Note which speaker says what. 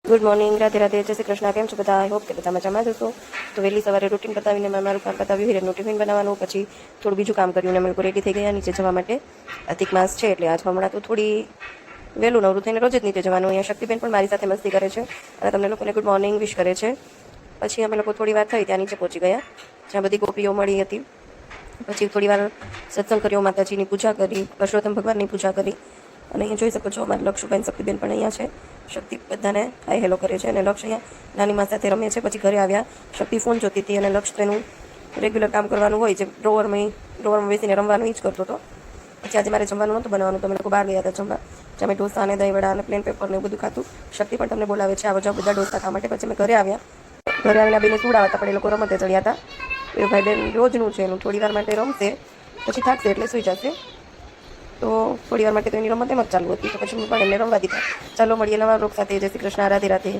Speaker 1: Good morning, Radhe Radhe, જય શ્રી કૃષ્ણ. કેમ છો બધા? આઈ હોપ કે બધા મજામાં જ હશો. તો વહેલી સવારે રૂટીન પતાવીને મેં મારું કામ પતાવ્યું, હિરેનનું ટિફિન બનાવવાનું, પછી થોડું બીજું કામ કર્યું ને અમે લોકો રેડી થઈ ગયા નીચે જવા માટે. અધિક માસ છે એટલે આજ હમણાં તો થોડી વહેલું નવરું થઈને રોજ જ નીચે જવાનું. અહીંયા શક્તિબેન પણ મારી સાથે મસ્તી કરે છે અને તમને લોકોને ગુડ મોર્નિંગ વિશ કરે છે. પછી અમે લોકો થોડી વાર થઈ ત્યાં નીચે પહોંચી ગયા, જ્યાં બધી ગોપીઓ મળી હતી. પછી થોડી વાર સત્સંગ કર્યો, માતાજીની પૂજા કરી, પરસોત્તમ ભગવાનની પૂજા કરી. અને અહીંયા જોઈ શકો છો અમારા લક્ષુબેન શક્તિબેન પણ અહીંયા છે. શક્તિ બધાને હાય હેલો કરે છે અને લક્ષ અહીંયા નાની માં સાથે રમે છે. પછી ઘરે આવ્યા, શક્તિ ફોન જોતી હતી અને લક્ષ તેનું રેગ્યુલર કામ કરવાનું હોય જે ડ્રોવરમાં બેસીને રમવાનું જ કરતો હતો. પછી આજે મારે જમવાનું નહોતું બનાવવાનું, તો અમે લોકો બહાર ગયા હતા જમવા, જ્યાં મેં ઢોસા અને દહીં વડા અને પ્લેન પેપર ને એવું બધું ખાતું. શક્તિ પણ તમને બોલાવે છે આવો જાઓ બધા ઢોસા ખાવા માટે. પછી અમે ઘરે આવ્યા, ઘરે આવીને બેને સુડાવા હતા, પણ એ લોકો રમતે ચડ્યા હતા. એ ભાઈ બેન રોજનું છે એનું, થોડી વાર માટે રમશે પછી થાકશે એટલે સુઈ જશે. તો થોડી વાર માટે તો એની રમત એમ જ ચાલુ હતી, તો પછી હું પણ એમને રમવા દીધા. ચાલો મળીએ નવા બ્લોગ સાથે. જય શ્રી કૃષ્ણ, રાધે રાધે.